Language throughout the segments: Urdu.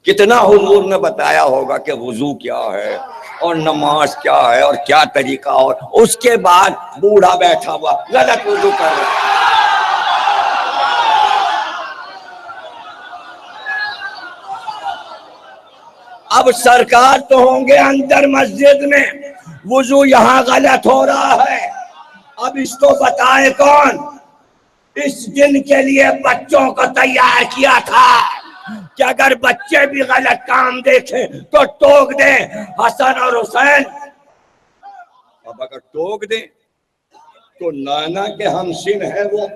کتنا حضور نے بتایا ہوگا کہ وضو کیا ہے اور نماز کیا ہے اور کیا طریقہ، اور اس کے بعد بوڑھا بیٹھا ہوا غلط وضو کر رہا ہے۔ اب سرکار تو ہوں گے اندر مسجد میں، وضو یہاں غلط ہو رہا ہے، اب اس کو بتائے کون؟ اس دن کے لیے بچوں کو تیار کیا تھا کہ اگر بچے بھی غلط کام دیکھیں تو ٹوک دیں حسن اور حسین۔ اب اگر ٹوک دیں تو نانا کے ہمسن ہے وہ،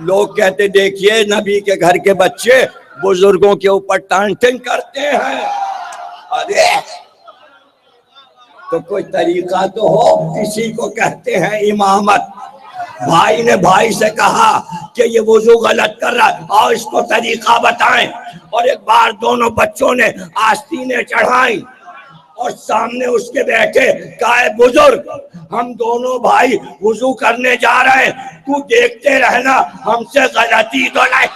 لوگ کہتے دیکھیے نبی کے گھر کے بچے بزرگوں کے اوپر ٹانٹنگ کرتے ہیں۔ ارے تو کوئی طریقہ تو ہو، کسی کو کہتے ہیں امامت۔ بھائی نے بھائی سے کہا کہ یہ وضو غلط کر رہا ہے، اور اس کو طریقہ بتائیں، اور ایک بار دونوں بچوں نے آستینیں چڑھائیں اور سامنے اس کے بیٹھے، کہا اے بزرگ ہم دونوں بھائی وضو کرنے جا رہے ہیں، تو دیکھتے رہنا ہم سے غلطی تو نہیں۔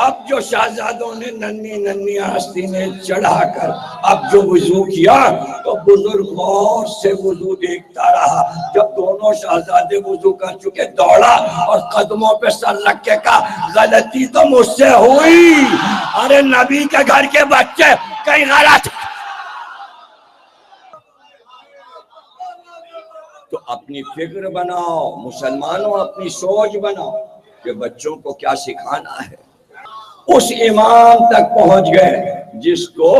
اب جو شہزادوں نے ننھی ننھی آستینیں چڑھا کر اب جو وضو کیا تو بزرگ غور سے وضو دیکھتا رہا، جب دونوں شہزادے وضو کر چکے دوڑا اور قدموں پہ سر رکھ کے کہا غلطی تو مجھ سے ہوئی، ارے نبی کے گھر کے بچے کہیں غلط۔ تو اپنی فکر بناؤ مسلمانوں، اپنی سوچ بناؤ کہ بچوں کو کیا سکھانا ہے۔ اس امام تک پہنچ گئے جس کو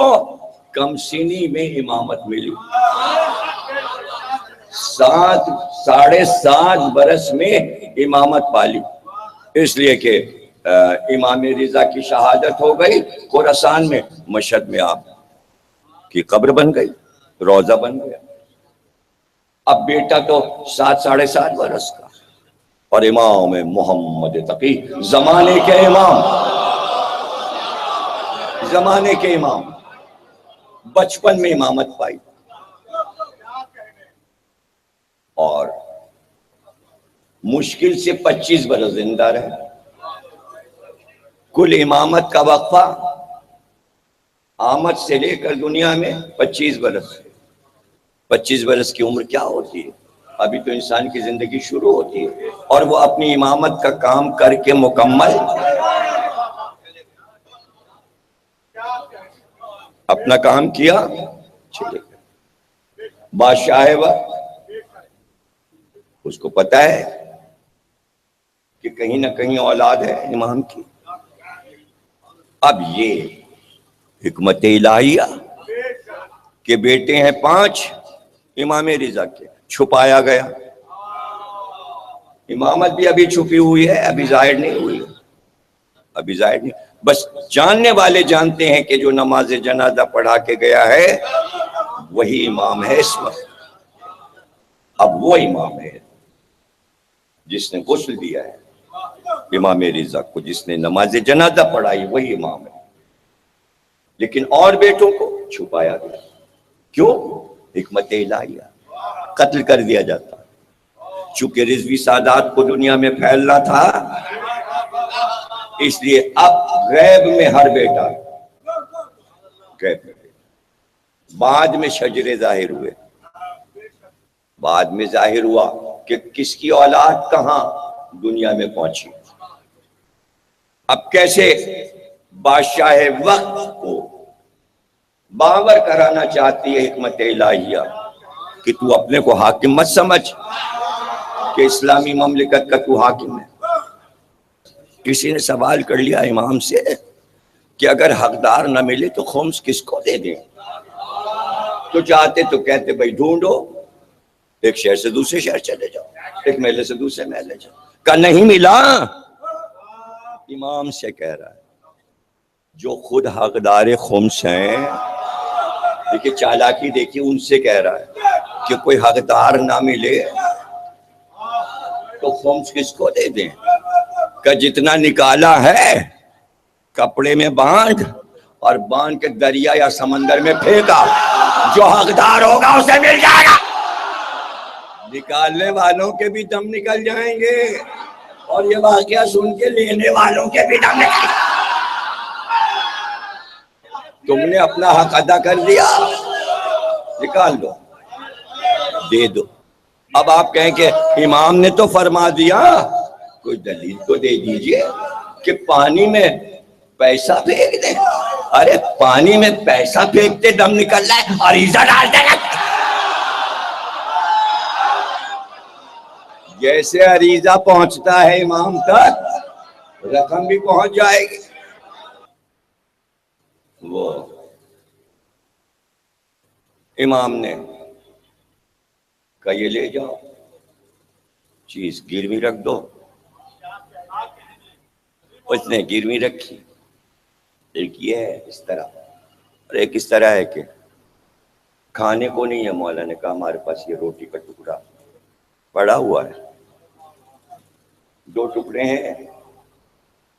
کم سنی میں امامت ملی، 7.5 برس میں امامت پالی، اس لیے کہ امام رضا کی شہادت ہو گئی خراسان میں، مشہد میں آپ کی قبر بن گئی، روضہ بن گیا۔ اب بیٹا تو 7.5 برس کا، اور امام محمد تقی، زمانے کے امام، زمانے کے امام، بچپن میں امامت پائی، اور مشکل سے 25 برس زندہ رہے۔ کل امامت کا وقفہ آمد سے لے کر دنیا میں 25 برس۔ 25 برس کی عمر کیا ہوتی ہے؟ ابھی تو انسان کی زندگی شروع ہوتی ہے، اور وہ اپنی امامت کا کام کر کے مکمل اپنا کام کیا، چلے گئے۔ بادشاہ وقت اس کو پتا ہے کہ کہیں نہ کہیں اولاد ہے امام کی، اب یہ حکمت الہیہ کہ بیٹے ہیں 5 امام رضا کے، چھپایا گیا۔ امامت بھی ابھی چھپی ہوئی ہے، ابھی ظاہر نہیں ہوئی، ابھی ظاہر نہیں، بس جاننے والے جانتے ہیں کہ جو نماز جنازہ پڑھا کے گیا ہے وہی امام ہے اس وقت۔ اب وہ امام ہے جس نے غسل دیا ہے امام رضا کو، جس نے نماز جنازہ پڑھائی وہی امام ہے، لیکن اور بیٹوں کو چھپایا گیا۔ کیوں؟ حکمت الہیہ، قتل کر دیا جاتا، چونکہ رضوی سادات کو دنیا میں پھیلنا تھا، اس لیے اب غیب میں ہر بیٹا غیب میں، بعد میں شجرے ظاہر ہوئے، بعد میں ظاہر ہوا کہ کس کی اولاد کہاں دنیا میں پہنچی۔ اب کیسے بادشاہ وقت کو باور کرانا چاہتی ہے حکمت الہیہ کہ تو اپنے کو حاکم مت سمجھ کہ اسلامی مملکت کا تو حاکم ہے۔ کسی نے سوال کر لیا امام سے کہ اگر حقدار نہ ملے تو خمس کس کو دے دیں؟ تو چاہتے تو کہتے بھائی ڈھونڈو، ایک شہر سے دوسرے شہر چلے جاؤ، ایک محلے سے دوسرے محلے جاؤ، کہ نہیں ملا۔ امام سے کہہ رہا ہے جو خود حقدار خمس ہیں، دیکھیے چالاکی دیکھیے، ان سے کہہ رہا ہے کہ کوئی حقدار نہ ملے تو خمس کس کو دے دیں؟ کہ جتنا نکالا ہے کپڑے میں باندھ اور باندھ کے دریا یا سمندر میں پھینکا، جو حقدار ہوگا اسے مل جائے گا۔ نکالنے والوں کے بھی دم نکل جائیں گے اور یہ واقعہ سن کے لینے والوں کے بھی دم نکل۔ تم نے اپنا حق ادا کر دیا، نکال دو، دے دو۔ اب آپ کہیں کہ امام نے تو فرما دیا، کوئی دلیل تو دے دیجئے کہ پانی میں پیسہ پھینک دیں۔ ارے پانی میں پیسہ پھینکتے دم نکل رہا ہے، عریضہ ڈال دینا۔ جیسے عریضہ پہنچتا ہے امام تک، رقم بھی پہنچ جائے گی۔ وہ امام نے کہا یہ لے جاؤ، چیز گروی رکھ دو۔ اس نے گروی رکھی۔ ایک یہ ہے اس طرح، اور ایک اس طرح ہے کہ کھانے کو نہیں ہے۔ مولا نے کہا ہمارے پاس یہ روٹی کا ٹکڑا پڑا ہوا ہے، 2 ٹکڑے ہیں،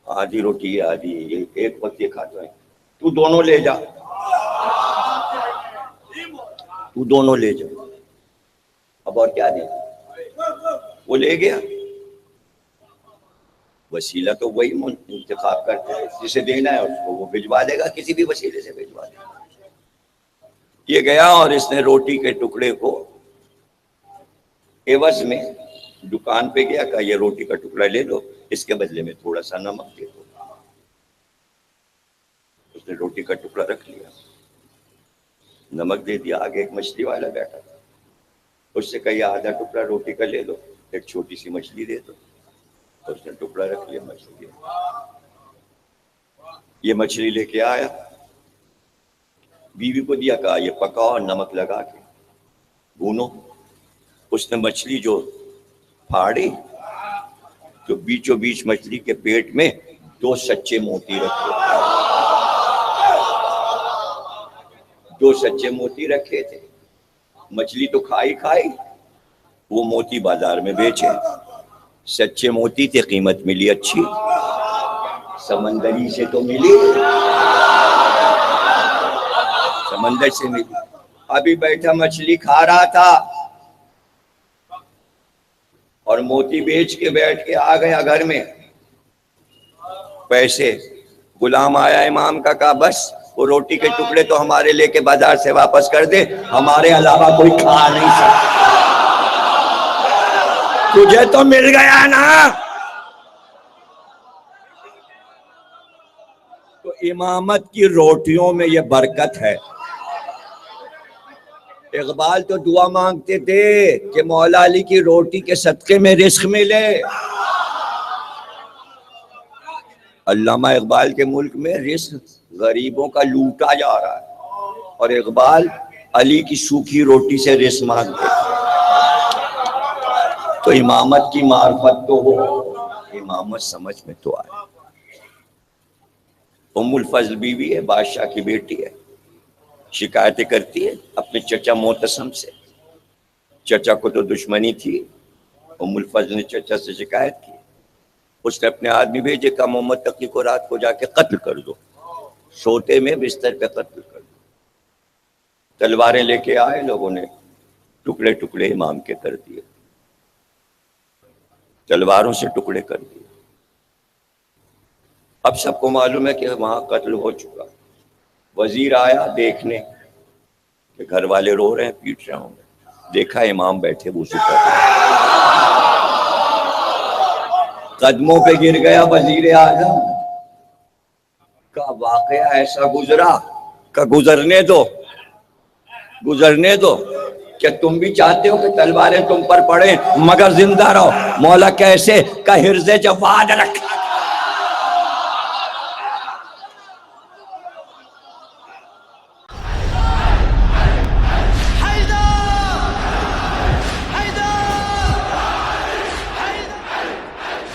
آدھی روٹی ہے آدھی یہ، ایک وقت یہ کھاتا ہے، تو دونوں لے جا، تو دونوں لے جا۔ اب اور کیا دیں؟ وہ لے گیا۔ وسیلہ تو وہی انتخاب کرتا ہے، جسے دینا ہے اس کو وہ بھجوا دے گا، کسی بھی وسیلے سے بھجوا دے گا۔ یہ گیا اور اس نے روٹی کے ٹکڑے کو عوض میں دکان پہ گیا، کہا یہ روٹی کا ٹکڑا لے لو، اس کے بدلے میں تھوڑا سا نمک دے دو۔ اس نے روٹی کا ٹکڑا رکھ لیا، نمک دے دیا۔ آگے ایک مچھلی والا بیٹھا تھا، اس سے کہا یہ آدھا ٹکڑا روٹی کا لے لو، ایک چھوٹی سی مچھلی دے دو۔ اس نے ٹکڑا رکھ لیا مچھلی، یہ مچھلی لے کے آیا، بیوی کو دیا، کہا یہ پکاؤ اور نمک لگا کے بھونو۔ اس نے مچھلی جو پھاڑی تو بیچوں بیچ مچھلی کے پیٹ میں 2 سچے موتی رکھے، 2 سچے موتی رکھے تھے۔ مچھلی تو کھائی، وہ موتی بازار میں بیچے، سچے موتی تھے، قیمت ملی اچھی، سمندری سے تو ملی، سمندر سے ملی۔ ابھی بیٹھا مچھلی کھا رہا تھا اور موتی بیچ کے بیٹھ کے آ گیا گھر میں، پیسے۔ غلام آیا امام کا، کہا بس وہ روٹی کے ٹکڑے تو ہمارے لے کے بازار سے واپس کر دے، ہمارے علاوہ کوئی کھا نہیں سکتا۔ تجھے تو مل گیا نا۔ تو امامت کی روٹیوں میں یہ برکت ہے۔ اقبال تو دعا مانگتے تھے کہ مولا علی کی روٹی کے صدقے میں رزق ملے۔ علامہ اقبال کے ملک میں رزق غریبوں کا لوٹا جا رہا ہے، اور اقبال علی کی سوکھی روٹی سے رزق مانگتے تھے۔ تو امامت کی معرفت تو ہو، امامت سمجھ میں تو آئے۔ ام الفضل بیوی ہے، بادشاہ کی بیٹی ہے، شکایتیں کرتی ہے اپنے چچا معتصم سے۔ چچا کو تو دشمنی تھی، ام الفضل نے چچا سے شکایت کی۔ اس نے اپنے آدمی بھیجے، کہا محمد تقی کو رات کو جا کے قتل کر دو، سوتے میں بستر پہ قتل کر دو۔ تلواریں لے کے آئے، لوگوں نے ٹکڑے ٹکڑے امام کے کر دیے، تلواروں سے ٹکڑے کر دیے۔ اب سب کو معلوم ہے کہ وہاں قتل ہو چکا۔ وزیر آیا دیکھنے کہ گھر والے رو رہے ہیں، پیٹ رہے ہوں گے، دیکھا امام بیٹھے وضو کر رہے ہیں۔ قدموں پہ گر گیا وزیر اعظم کا واقعہ ایسا گزرا کہ گزرنے دو، کیا تم بھی چاہتے ہو کہ تلواریں تم پر پڑیں مگر زندہ رہو؟ مولا کیسے کا حرز جواد رکھا